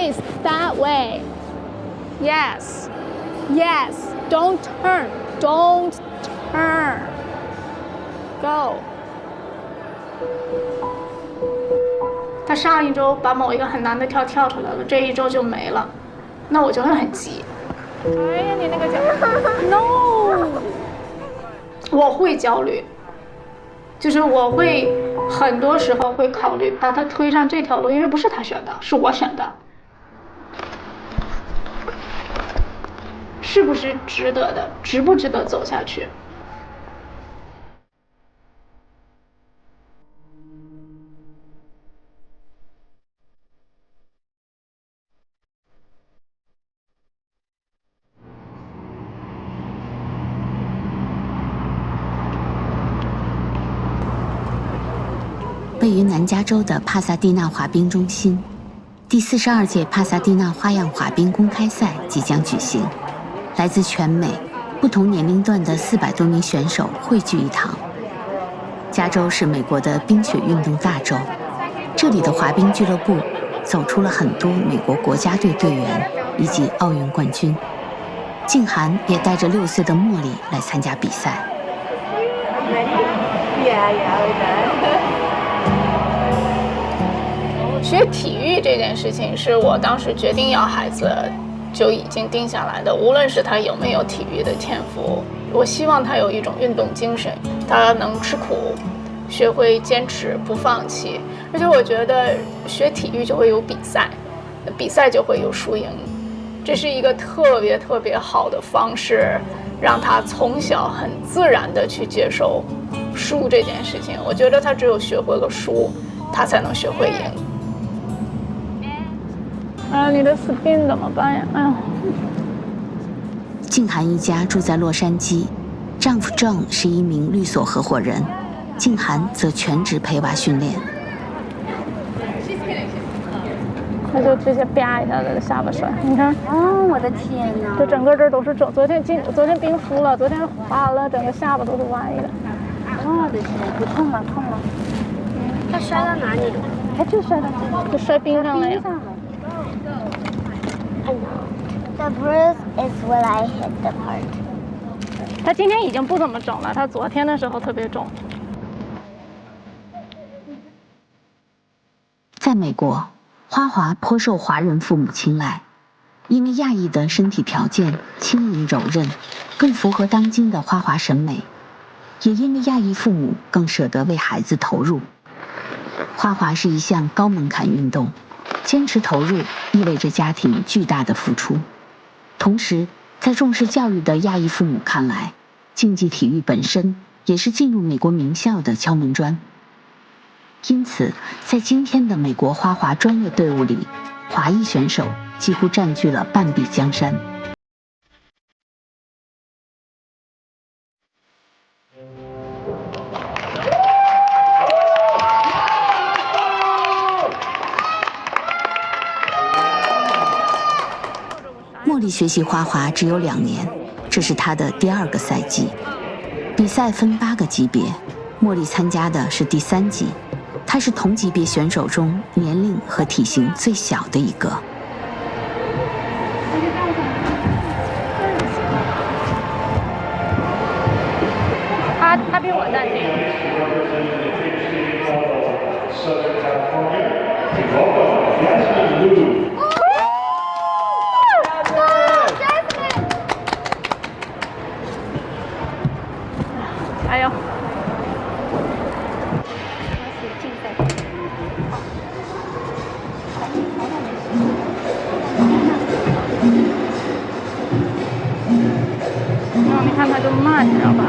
Face that way. Yes. Yes. Don't turn. Don't turn. Go. 他上一周把某一个很难的跳出来了，这一周就没了，那我就会很急。哎呀，你那个脚 ，no， 我会焦虑，就是我会很多时候会考虑把他推上这条路，因为不是他选的，是我选的，是不是值得的，值不值得走下去？位于南加州的帕萨蒂纳滑冰中心，第42届帕萨蒂纳花样滑冰公开赛即将举行。来自全美不同年龄段的400多名选手汇聚一堂。加州是美国的冰雪运动大州，这里的滑冰俱乐部走出了很多美国国家队队员以及奥运冠军。静涵也带着6岁的茉莉来参加比赛。学体育这件事情是我当时决定要孩子就已经定下来的，无论是他有没有体育的天赋，我希望他有一种运动精神，他能吃苦，学会坚持不放弃。而且我觉得学体育就会有比赛，比赛就会有输赢，这是一个特别好的方式，让他从小很自然的去接受输这件事情。我觉得他只有学会了输，他才能学会赢。你的 spin 怎么办呀？哎呦！静涵一家住在洛杉矶，丈夫郑是一名律所合伙人，静涵则全职陪娃训练。他就直接啪一下子下巴摔，你看。哦，我的天哪！这整个这儿都是肿。昨天冰敷了，昨天滑了，整个下巴都是歪的。我的天，不痛吗？痛吗？他摔到哪里了？他就摔到这，就摔冰上了呀。The bruise is when I hit the part. 他今天已经不怎么肿了，他昨天的时候特别肿。在美国，花滑颇受华人父母青睐，因为亚裔的身体条件轻盈柔韧，更符合当今的花滑审美，也因为亚裔父母更舍得为孩子投入。花滑是一项高门槛运动，坚持投入意味着家庭巨大的付出。同时，在重视教育的亚裔父母看来，竞技体育本身也是进入美国名校的敲门砖。因此，在今天的美国花滑专业队伍里，华裔选手几乎占据了半壁江山。茉莉学习花滑只有2年，这是她的第2个赛季。比赛分8个级别，茉莉参加的是第3级。她是同级别选手中年龄和体型最小的一个。他比我淡定。加油！你看它就慢，你知道吧？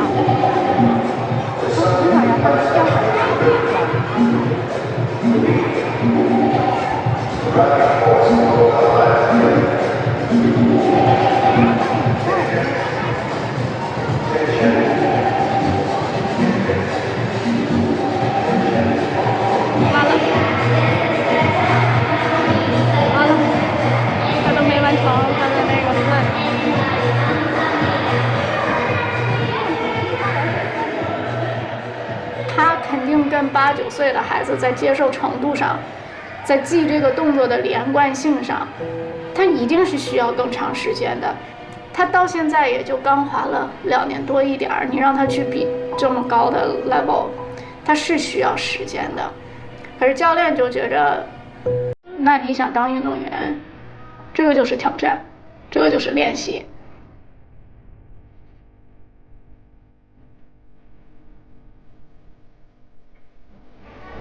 跟8、9岁的孩子在接受程度上在记这个动作的连贯性上，它一定是需要更长时间的。他到现在也就刚滑了2年多一点儿，你让他去比这么高的 level， 他是需要时间的。可是教练就觉着，那你想当运动员，这个就是挑战，这个就是练习。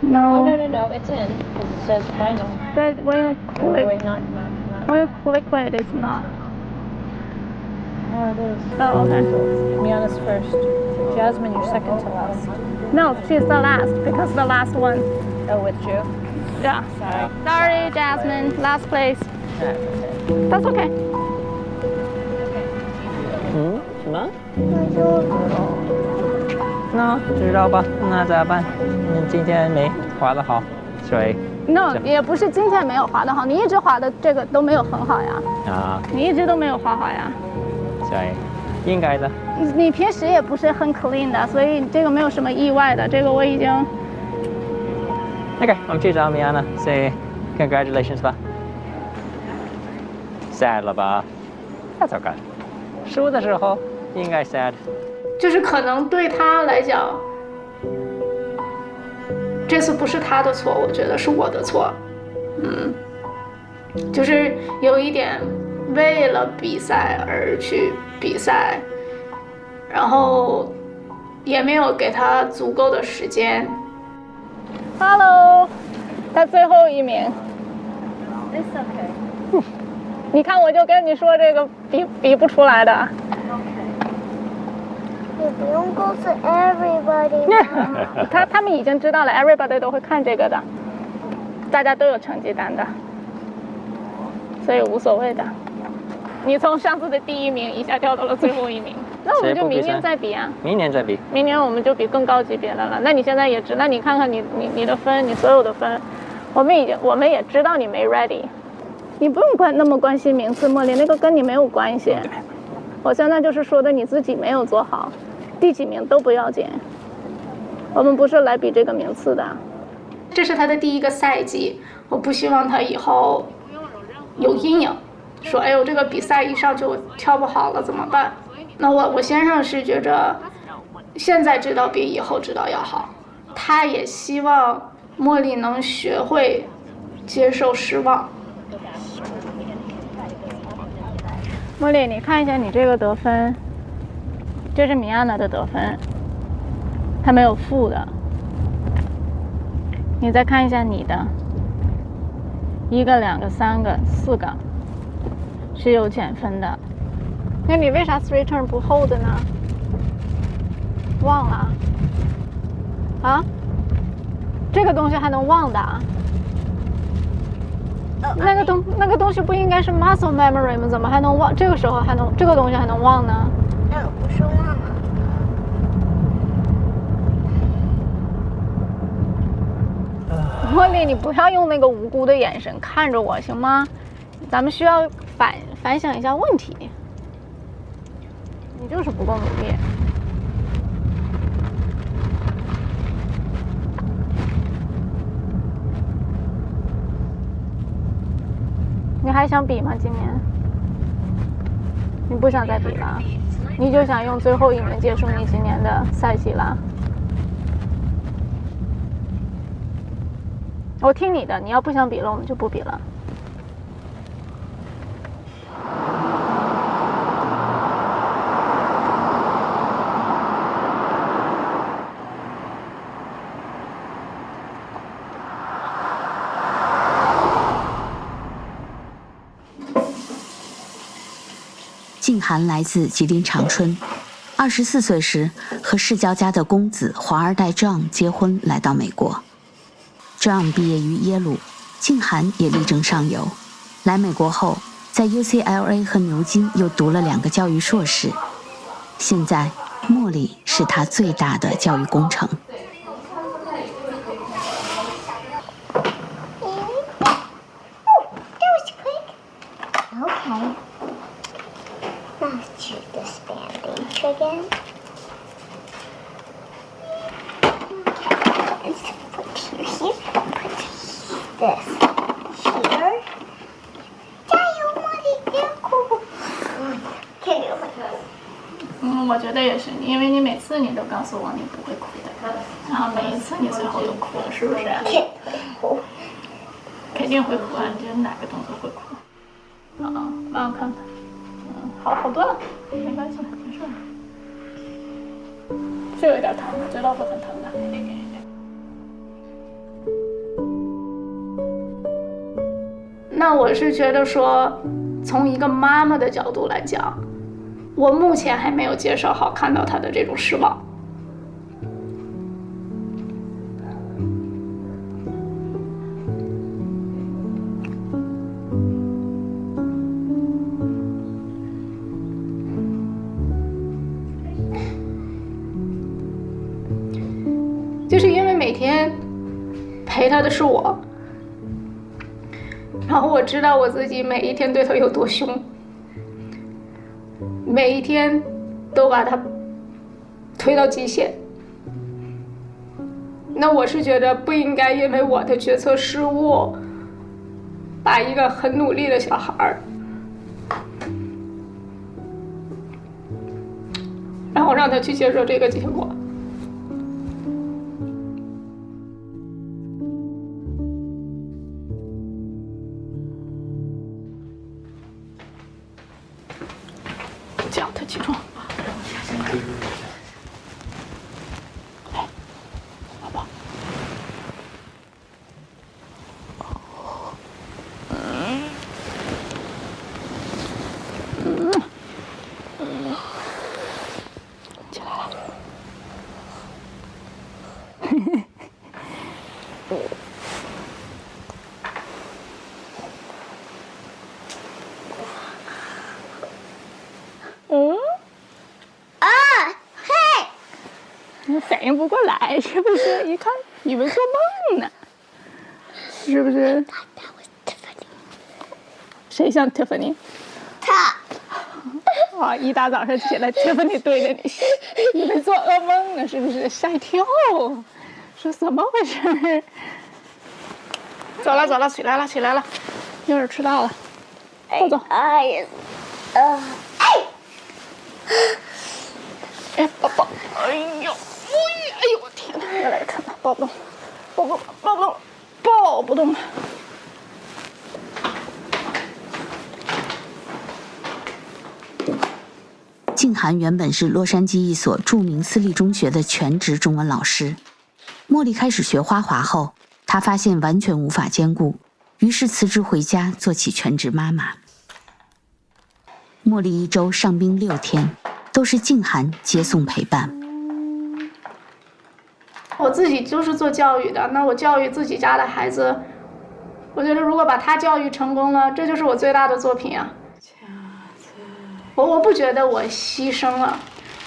No. No, it's in. It says final. But when you click, Wait, not. when you click it, it's not. Oh, it is. Oh, okay. Miana's first. Jasmine, you're second to last. No, she's the last because the last one. Oh, with you? Yeah. Sorry. Sorry, Jasmine. Last place. That's okay. That's okay. 嗯，什么？那知道吧？那咋办？今天没滑得好，所以 No， 也不是今天没有滑得好，你一直滑的这个都没有很好呀。啊，你一直都没有滑好呀。所以应该的。你平时也不是很 clean 的，所以这个没有什么意外的。这个我已经。OK， 我们去找米娅呢 ，say congratulations 吧。sad 了吧 ？That's okay。输的时候应该 sad。就是可能对他来讲，这次不是他的错，我觉得是我的错。就是有一点为了比赛而去比赛，然后也没有给他足够的时间。Hello， 他最后一名。It's okay. 你看，我就跟你说这个比不出来的。你不用告诉 everybody 他们已经知道了 ，everybody 都会看这个的，大家都有成绩单的，所以无所谓的。你从上次的第1名一下掉到了最后1名，那我们就明年再比啊。明年再比。明年我们就比更高级别的了。那你现在也知，那你看看你的分，你所有的分，我们也知道你没 ready， 你不用那么关心名次，茉莉，那个跟你没有关系。我现在就是说的你自己没有做好。第几名都不要紧，我们不是来比这个名次的。这是他的第1个赛季，我不希望他以后有阴影，说哎呦这个比赛一上就跳不好了怎么办？那我先生是觉着，现在知道比以后知道要好，他也希望茉莉能学会接受失望。茉莉，你看一下你这个得分。这是米亚娜的得分，她没有负的。你再看一下你的，1个、2个、3个、4个是有减分的。那你为啥 3 turn 不 hold 呢？忘了？啊？这个东西还能忘的？那个东西不应该是 muscle memory 吗？怎么还能忘？这个时候这个东西还能忘呢？不是忘了。茉莉，你不要用那个无辜的眼神看着我，行吗？咱们需要反省一下问题。你就是不够努力。你还想比吗？今年？你不想再比了？你就想用最后1名结束你今年的赛季了？我听你的，你要不想比了，我们就不比了。静涵来自吉林长春，24岁时和世交家的公子华二代 John 结婚，来到美国。John 毕业于耶鲁，静涵也力争上游。来美国后，在 UCLA 和牛津又读了2个教育硕士。现在，茉莉是他最大的教育工程。Okay. Let's use this bandage again. Okay, let's put here, put this. 我觉得也是，因为你每次你都告诉我你不会哭的，然后每一次你最后都哭了，是不是？肯定会哭啊！你觉得哪个动作会哭？让我看看。好多了，没关系的，没事的。是有点疼，知道会很疼的。那我是觉得说，从一个妈妈的角度来讲，我目前还没有接受好看到她的这种失望。就是因为每天陪他的是我，然后我知道我自己每一天对他有多凶，每一天都把他推到极限。那我是觉得不应该因为我的决策失误，把一个很努力的小孩然后让他去接受这个结果。叫他起床。哎，宝宝。起来了。你反应不过来是不是？一看以为做梦呢，是不是？谁像 Tiffany？ 他。啊！一大早上起来 ，Tiffany 对着你，以为做噩梦呢，是不是？吓一跳，说怎么回事？走了走了，起来了起来了，一会儿迟到了，走走。哎，宝宝，哎呦，我天哪！再来看看，抱不动，抱不动，抱不动，抱不动。静涵原本是洛杉矶一所著名私立中学的全职中文老师。茉莉开始学花滑后，她发现完全无法兼顾，于是辞职回家做起全职妈妈。茉莉一周上冰6天，都是静涵接送陪伴。我自己就是做教育的，那我教育自己家的孩子，我觉得如果把他教育成功了，这就是我最大的作品啊。我不觉得我牺牲了，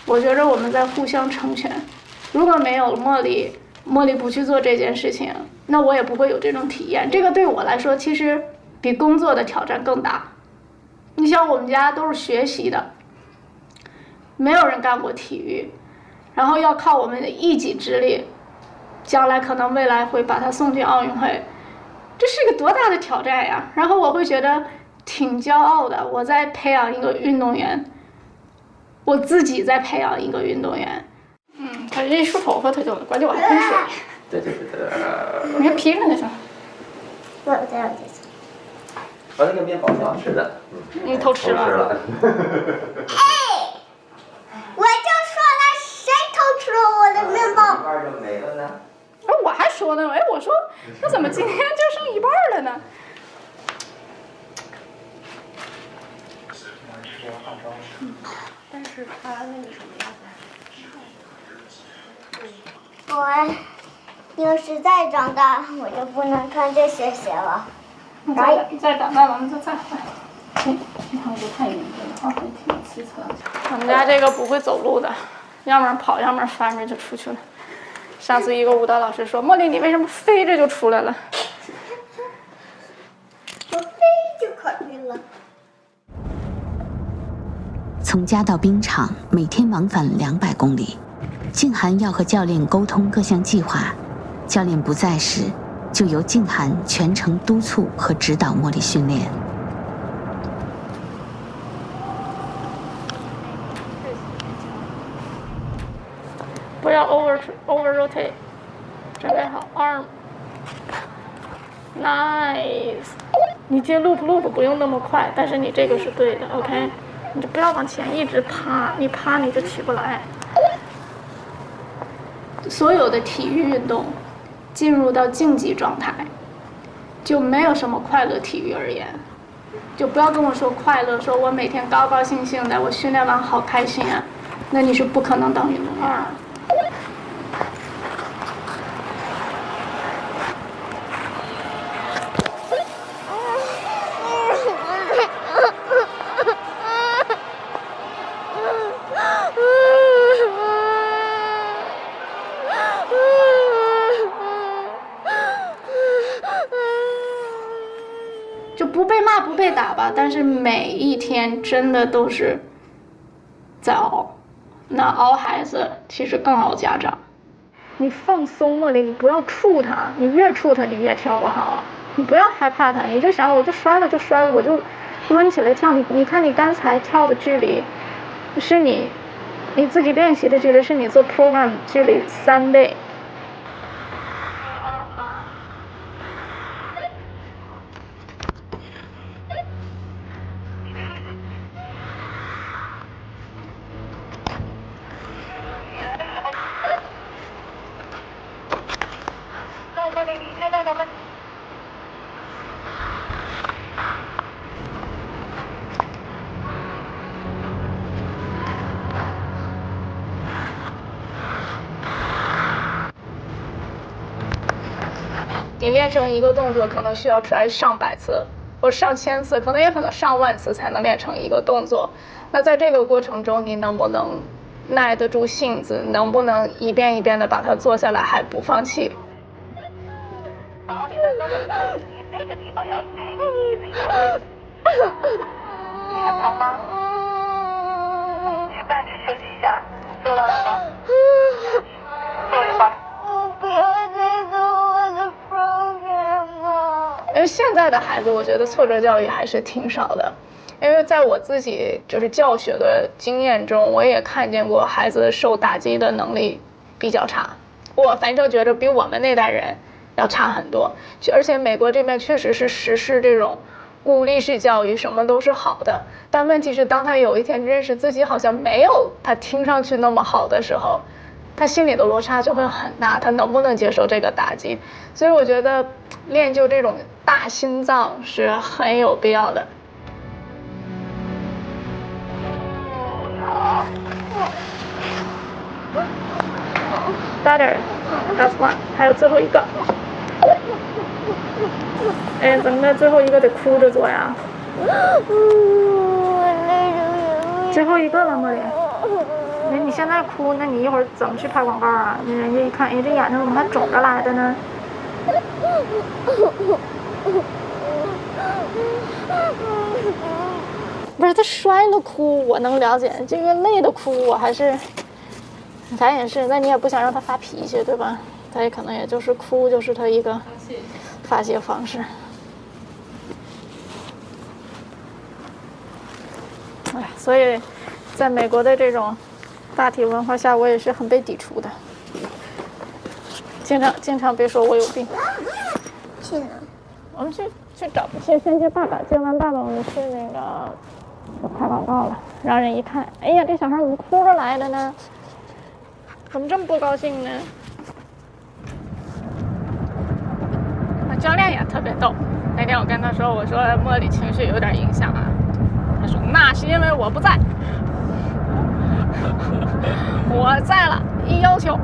我觉得我们在互相成全。如果没有茉莉不去做这件事情，那我也不会有这种体验。这个对我来说，其实比工作的挑战更大。你像我们家都是学习的，没有人干过体育，然后要靠我们的一己之力，将来可能未来会把他送进奥运会，这是一个多大的挑战呀！然后我会觉得挺骄傲的，我在培养一个运动员，我自己在培养一个运动员。他这一梳头发他就关键我还喷水。对。你看披着呢行。我这样就行。那个面包挺好吃的。你偷吃了。我就说了，谁偷吃了我的面包？一半就没了呢。我还说呢，我说那怎么今天就剩一半了呢？但是他那个什么样子？我要是再长大，我就不能穿这些鞋了。再长大，咱们就再换。这趟路太远了，还挺凄惨。我们家这个不会走路的，要么跑，要么翻着就出去了。上次一个舞蹈老师说：“茉莉，你为什么飞着就出来了？”我飞就可以了。从家到冰场，每天往返200公里。静涵要和教练沟通各项计划，教练不在时，就由静涵全程督促和指导茉莉训练。over rotate， 准备好 arm。Nice， 你接 loop 不用那么快，但是你这个是对的 ，OK， 你就不要往前一直趴，你趴你就起不来。所有的体育运动进入到竞技状态，就没有什么快乐体育而言，就不要跟我说快乐，说我每天高高兴兴的，我训练完好开心啊，那你是不可能当运动员。就不被骂不被打吧，但是每一天真的都是在熬。那熬孩子其实更熬家长。你放松了，你不要触他，你越触他你越跳不好。你不要害怕他，你就想我就摔了就摔了，我就抡起来跳。你看你刚才跳的距离，是你自己练习的距离，是你做 program 距离3倍。你练成一个动作可能需要try上百次或上千次，可能也可能上万次才能练成一个动作。那在这个过程中，你能不能耐得住性子，能不能一遍一遍的把它做下来还不放弃？你还疼吗？去办公室休息一下，做到了吗？坐一会儿。我不要再做我的 program 了。因为现在的孩子，我觉得挫折教育还是挺少的。因为在我自己就是教学的经验中，我也看见过孩子受打击的能力比较差。我反正觉得比我们那代人要差很多。而且美国这边确实是实施这种鼓励式教育，什么都是好的。但问题是，当他有一天认识自己好像没有他听上去那么好的时候，他心里的落差就会很大，他能不能接受这个打击？所以我觉得练就这种大心脏是很有必要的。Better, that's one。还有最后一个。哎，咱们的最后一个得哭着做呀。最后一个了，茉莉。你现在哭，那你一会儿怎么去拍广告啊？人家一看，哎，这眼睛怎么还肿着来的呢？不是他摔了哭，我能了解；这个累的哭，我还是，咱也是。那你也不想让他发脾气，对吧？他也可能也就是哭，就是他一个发泄方式。哎，所以，在美国的这种大体文化下，我也是很被抵触的。经常别说我有病。去哪？我们去找先接爸爸，接完爸爸我们去那个就拍广告了，让人一看，哎呀，这小孩怎么哭着来的呢？怎么这么不高兴呢？那教练也特别逗。那天我跟他说，我说茉莉情绪有点影响啊，他说那是因为我不在，我在了，一要求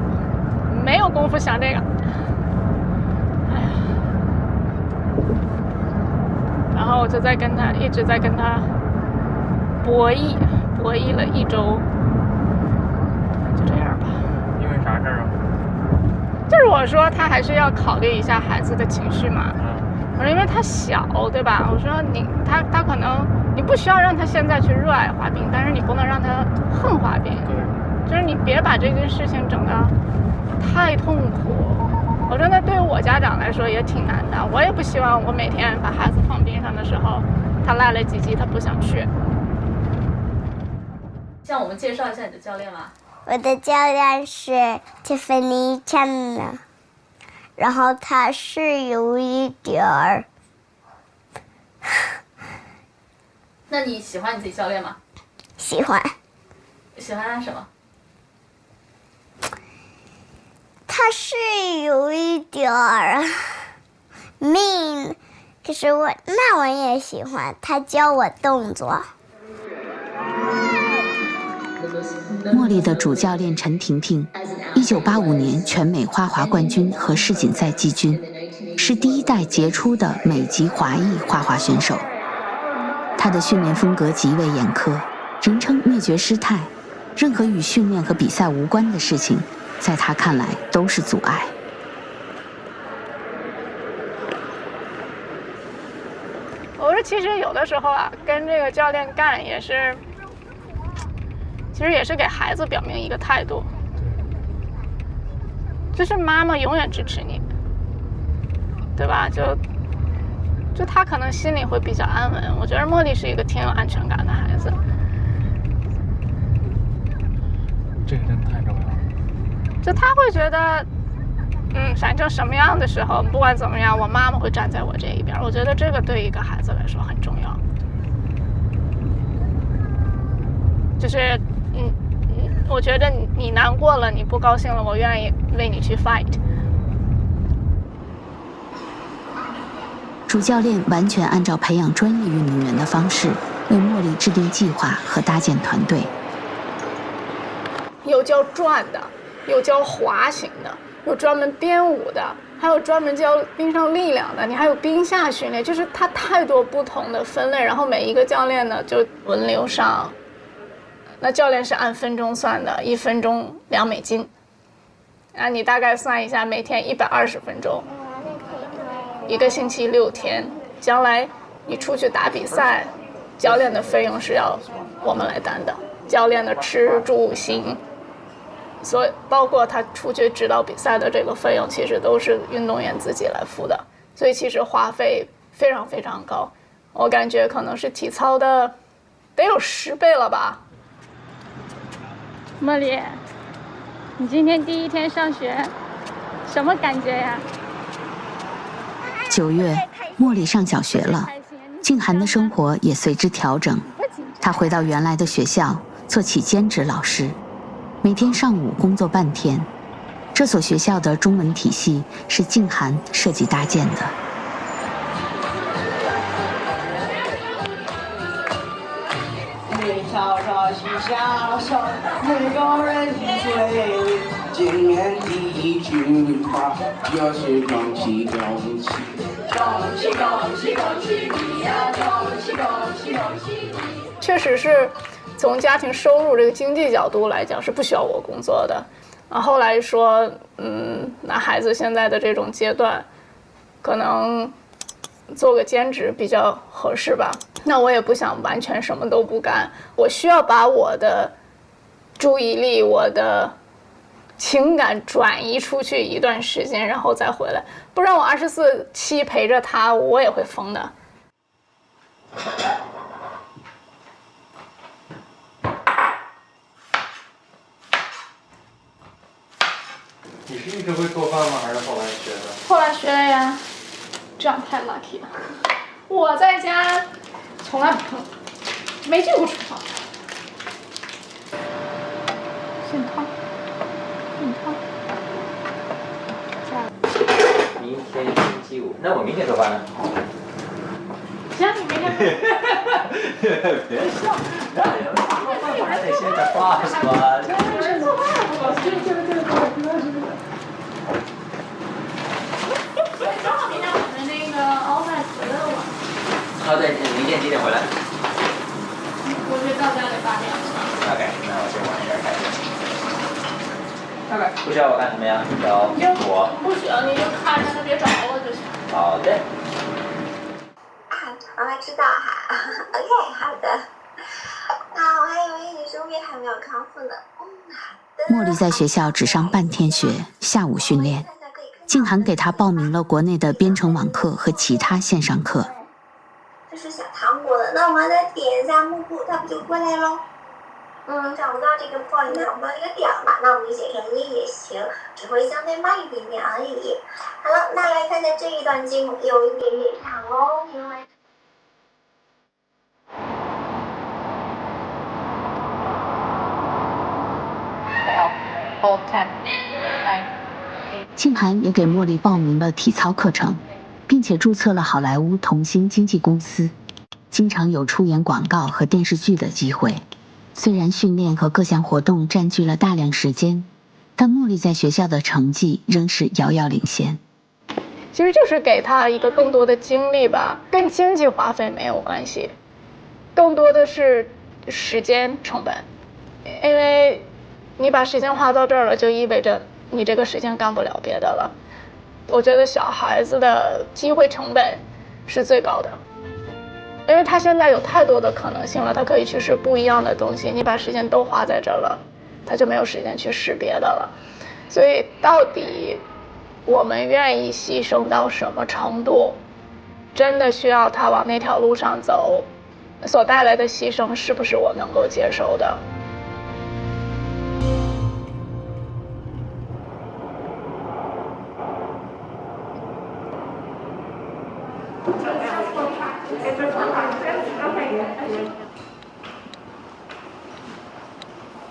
没有功夫想这个。然后我就一直在跟他博弈了1周，就这样吧。因为啥事儿啊？就是我说他还是要考虑一下孩子的情绪嘛。我说因为他小，对吧？我说他可能你不需要让他现在去热爱滑冰，但是你不能让他恨滑冰。对。就是你别把这件事情整得太痛苦。我说那对于我家长来说也挺难的，我也不希望我每天把孩子放冰上的时候，他赖了几级他不想去。向我们介绍一下你的教练吧。我的教练是 Tiffany Chen， 然后他是有一点儿。那你喜欢你自己教练吗？喜欢。喜欢他什么？他是有一点儿 mean， 可是我也喜欢，他教我动作。茉莉的主教练陈婷婷，1985年全美花滑冠军和世锦赛季军，是第一代杰出的美籍华裔花滑选手。她的训练风格极为严苛，人称灭绝师太，任何与训练和比赛无关的事情，在她看来都是阻碍。我说，其实有的时候啊，跟这个教练干也是。其实也是给孩子表明一个态度，就是妈妈永远支持你，对吧？就他可能心里会比较安稳。我觉得茉莉是一个挺有安全感的孩子。这个真的太重要了。就他会觉得，反正什么样的时候，不管怎么样，我妈妈会站在我这一边。我觉得这个对一个孩子来说很重要。就是。我觉得你难过了，你不高兴了，我愿意为你去 fight。主教练完全按照培养专业运动员的方式，为茉莉制定计划和搭建团队。有教转的，有教滑行的，有专门编舞的，还有专门教冰上力量的，你还有冰下训练，就是它太多不同的分类，然后每一个教练呢就轮流上。那教练是按分钟算的，1分钟2美金。啊，你大概算一下，每天120分钟，1个星期6天。将来你出去打比赛，教练的费用是要我们来担的，教练的吃住行，所以包括他出去指导比赛的这个费用，其实都是运动员自己来付的。所以其实花费非常非常高，我感觉可能是体操的得有10倍了吧。茉莉，你今天第一天上学，什么感觉呀？9月，茉莉上小学了，静涵的生活也随之调整。她回到原来的学校，做起兼职老师，每天上午工作半天。这所学校的中文体系是静涵设计搭建的。悄悄西小小，每个人的嘴。今年第一句话就是恭喜恭喜，恭喜恭喜恭喜你呀，恭喜恭喜恭喜你。确实是从家庭收入这个经济角度来讲是不需要我工作的。后来说，那孩子现在的这种阶段，可能做个兼职比较合适吧。那我也不想完全什么都不干，我需要把我的注意力、我的情感转移出去一段时间，然后再回来，不然我24/7陪着他，我也会疯的。你是一直会做饭吗？还是后来学的？后来学的呀，这样太 lucky 了。我在家从来没进过厨房。先烫，明天星期5，那我明天做饭呢？行，你明天。别笑，让人还得现在话说。做饭不高兴，这个。正好明天我们那个office回来了。好的，明天几点回来？我觉得到家得8点了。OK，那我先晚一点开始。不需要我干什么呀？只要我。不需要，你就看着他别找我就行。好的。妈妈知道哈。OK， 好的。我还以为你是胃还没有康复呢。茉莉在学校只上半天学，下午训练。静涵给她报名了国内的编程网课和其他线上课。这是小糖果的，那我们再点一下幕布，它不就过来喽？找不到这个 point， 找不到这个点吧，那我们就写成 e 也行，只会相对慢一点点而已。好了，那来看看这一段字母有一点点长哦，因为。Hold 10, 9. 静涵也给茉莉报名了体操课程，并且注册了好莱坞童星经纪公司，经常有出演广告和电视剧的机会。虽然训练和各项活动占据了大量时间，但茉莉在学校的成绩仍是遥遥领先。其实就是给他一个更多的精力吧，跟经济花费没有关系，更多的是时间成本，因为你把时间花到这儿了，就意味着你这个时间干不了别的了。我觉得小孩子的机会成本是最高的，因为他现在有太多的可能性了，他可以去试不一样的东西，你把时间都花在这儿了，他就没有时间去试别的了。所以到底我们愿意牺牲到什么程度，真的需要他往那条路上走，所带来的牺牲是不是我能够接受的？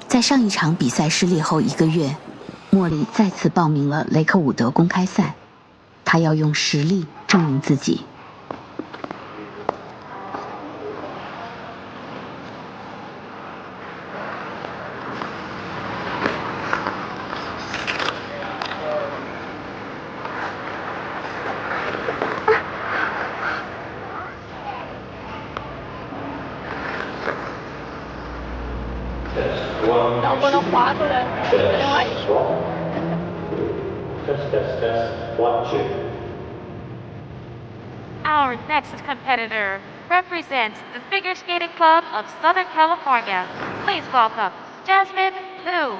在上一场比赛失利后1个月，茉莉再次报名了雷克伍德公开赛，她要用实力证明自己。能不能划出来？另外一说。Our next competitor represents the Figure Skating Club of Southern California. Please welcome Jasmine Liu.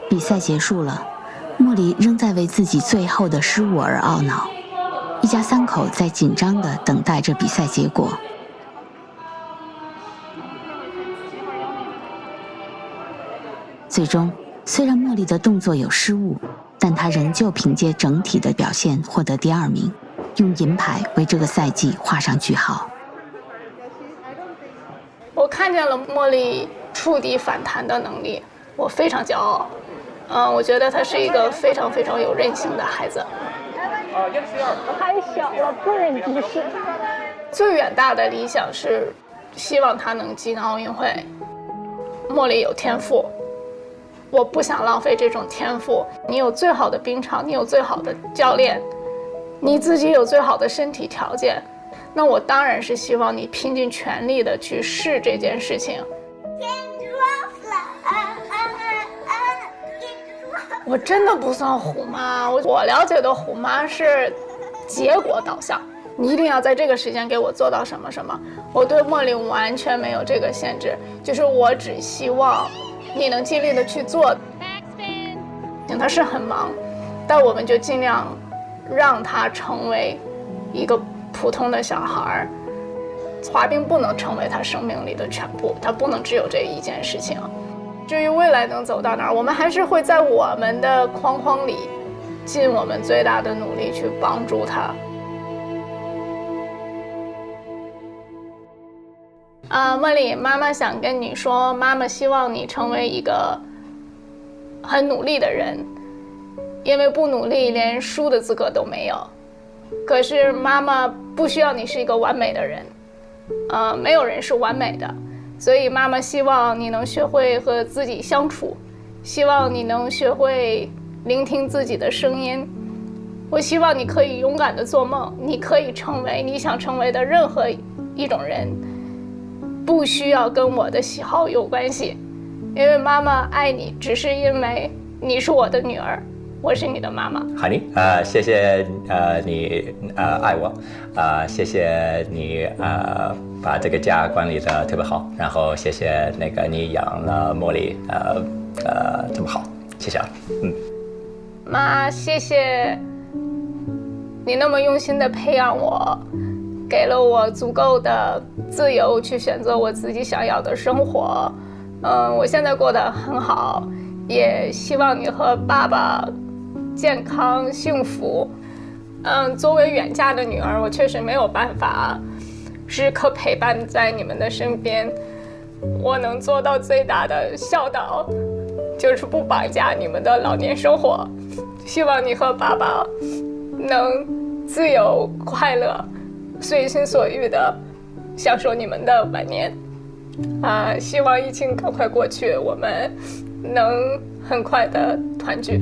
比赛结束了，茉莉仍在为自己最后的失误而懊恼。一家3口在紧张地等待着比赛结果。最终，虽然茉莉的动作有失误，但她仍旧凭借整体的表现获得第2名，用银牌为这个赛季画上句号。我看见了茉莉触底反弹的能力，我非常骄傲。我觉得他是一个非常非常有韧性的孩子。太小了，不忍直视。最远大的理想是希望他能进奥运会。茉莉有天赋，我不想浪费这种天赋。你有最好的冰场，你有最好的教练，你自己有最好的身体条件，那我当然是希望你拼尽全力的去试这件事情。我真的不算虎妈，我了解的虎妈是结果导向，你一定要在这个时间给我做到什么什么。我对茉莉完全没有这个限制，就是我只希望你能尽力的去做。他是很忙，但我们就尽量让他成为一个普通的小孩。滑冰不能成为他生命里的全部，他不能只有这一件事情。至于未来能走到哪儿，我们还是会在我们的框框里尽我们最大的努力去帮助他。茉莉，妈妈想跟你说，妈妈希望你成为一个很努力的人，因为不努力连输的资格都没有。可是妈妈不需要你是一个完美的人，没有人是完美的，所以妈妈希望你能学会和自己相处，希望你能学会聆听自己的声音。我希望你可以勇敢地做梦，你可以成为你想成为的任何一种人，不需要跟我的喜好有关系，因为妈妈爱你，只是因为你是我的女儿，我是你的妈妈。Honey，谢谢你爱我，谢谢你把这个家管理得特别好，然后谢谢那个你养了茉莉这么好，谢谢啊。妈，谢谢你那么用心的培养我，给了我足够的自由去选择我自己想要的生活。我现在过得很好，也希望你和爸爸健康幸福。作为远嫁的女儿，我确实没有办法时刻陪伴在你们的身边。我能做到最大的孝道，就是不绑架你们的老年生活。希望你和爸爸能自由快乐，随心所欲的享受你们的晚年。希望疫情赶快过去，我们能很快的团聚。